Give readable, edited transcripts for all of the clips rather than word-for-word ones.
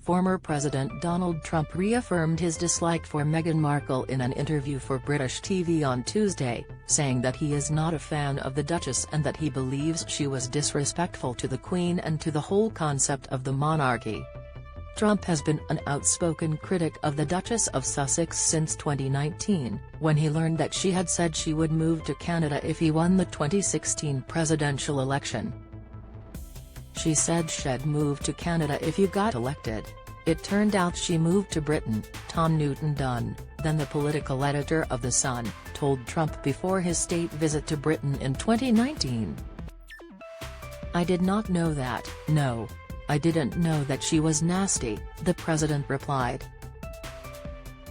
Former President Donald Trump reaffirmed his dislike for Meghan Markle in an interview for British TV on Tuesday, saying that he is not a fan of the Duchess and that he believes she was disrespectful to the Queen and to the whole concept of the monarchy. Trump has been an outspoken critic of the Duchess of Sussex since 2019, when he learned that she had said she would move to Canada if he won the 2016 presidential election. "She said she'd move to Canada if you got elected. It turned out she moved to Britain," Tom Newton-Dunn, then the political editor of The Sun, told Trump before his state visit to Britain in 2019. "I did not know that, no. I didn't know that she was nasty," the president replied.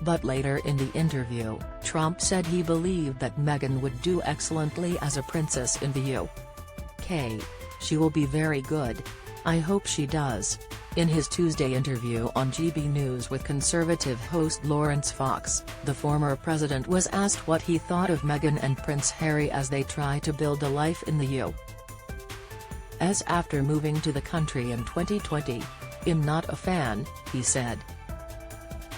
But later in the interview, Trump said he believed that Meghan would do excellently as a princess in the UK. "She will be very good. I hope she does." In his Tuesday interview on GB News with conservative host Lawrence Fox, the former president was asked what he thought of Meghan and Prince Harry as they try to build a life in the US after moving to the country in 2020. "I'm not a fan," he said.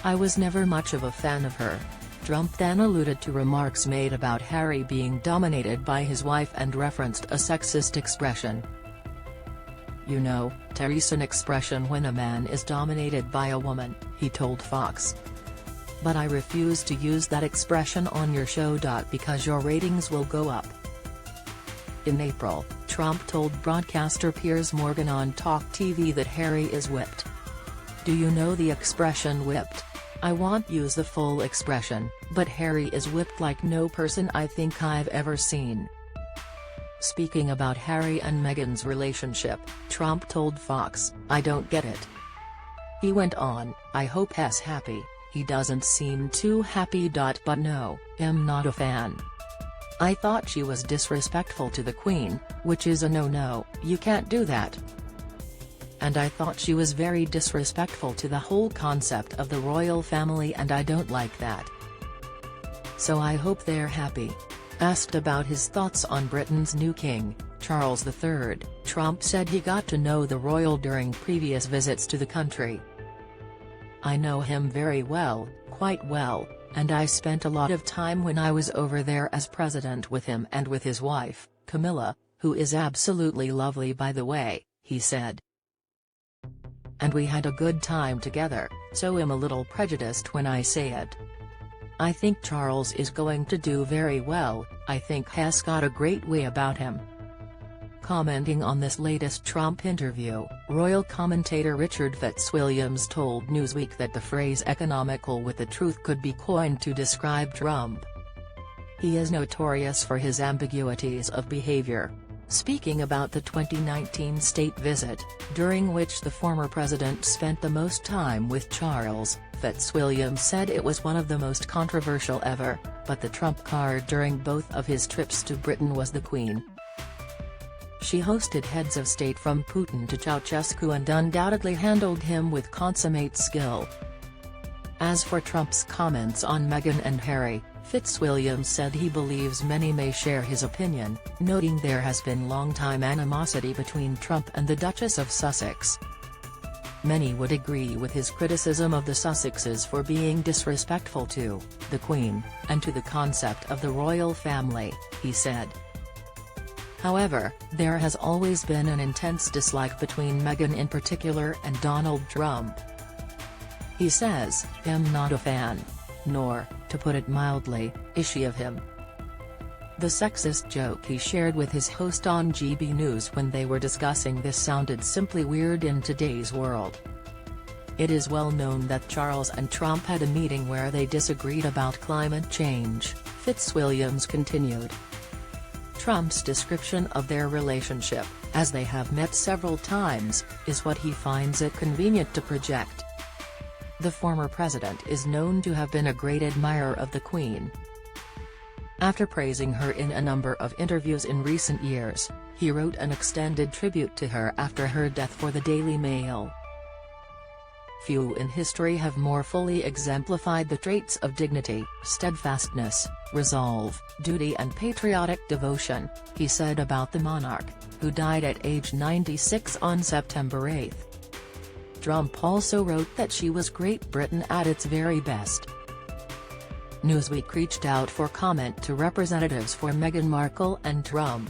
"I was never much of a fan of her." Trump then alluded to remarks made about Harry being dominated by his wife and referenced a sexist expression. "You know, there's an expression when a man is dominated by a woman," he told Fox. "But I refuse to use that expression on your show. Because your ratings will go up." In April, Trump told broadcaster Piers Morgan on Talk TV that Harry is whipped. "Do you know the expression whipped? I won't use the full expression, but Harry is whipped like no person I think I've ever seen." Speaking about Harry and Meghan's relationship, Trump told Fox, "I don't get it." He went on, "I hope he's happy. He doesn't seem too happy. But no, I'm not a fan. I thought she was disrespectful to the Queen, which is a no-no, you can't do that. And I thought she was very disrespectful to the whole concept of the royal family and I don't like that. So I hope they're happy." Asked about his thoughts on Britain's new king, Charles III, Trump said he got to know the royal during previous visits to the country. "I know him very well, quite well, and I spent a lot of time when I was over there as president with him and with his wife, Camilla, who is absolutely lovely by the way," he said. "And we had a good time together, so I'm a little prejudiced when I say it. I think Charles is going to do very well. I think he's got a great way about him." Commenting on this latest Trump interview, royal commentator Richard Fitzwilliams told Newsweek that the phrase "economical with the truth" could be coined to describe Trump. He is notorious for his ambiguities of behavior. Speaking about the 2019 state visit, during which the former president spent the most time with Charles, Fitzwilliams said it was one of the most controversial ever, but the trump card during both of his trips to Britain was the Queen. She hosted heads of state from Putin to Ceausescu and undoubtedly handled him with consummate skill. As for Trump's comments on Meghan and Harry, Fitzwilliams said he believes many may share his opinion, noting there has been long-time animosity between Trump and the Duchess of Sussex. Many would agree with his criticism of the Sussexes for being disrespectful to the Queen, and to the concept of the royal family, he said. However, there has always been an intense dislike between Meghan in particular and Donald Trump. He says, "I'm not a fan. Nor, to put it mildly, is she of him." The sexist joke he shared with his host on GB News when they were discussing this sounded simply weird in today's world. It is well known that Charles and Trump had a meeting where they disagreed about climate change, Fitzwilliams continued. Trump's description of their relationship, as they have met several times, is what he finds it convenient to project. The former president is known to have been a great admirer of the Queen. After praising her in a number of interviews in recent years, he wrote an extended tribute to her after her death for the Daily Mail. "Few in history have more fully exemplified the traits of dignity, steadfastness, resolve, duty and patriotic devotion," he said about the monarch, who died at age 96 on September 8. Trump also wrote that she was Great Britain at its very best. Newsweek reached out for comment to representatives for Meghan Markle and Trump.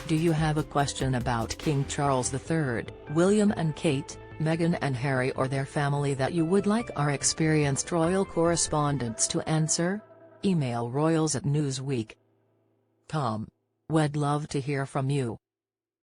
Do you have a question about King Charles III, William and Kate, Meghan and Harry or their family that you would like our experienced royal correspondents to answer? Email royals@newsweek.com. We'd love to hear from you.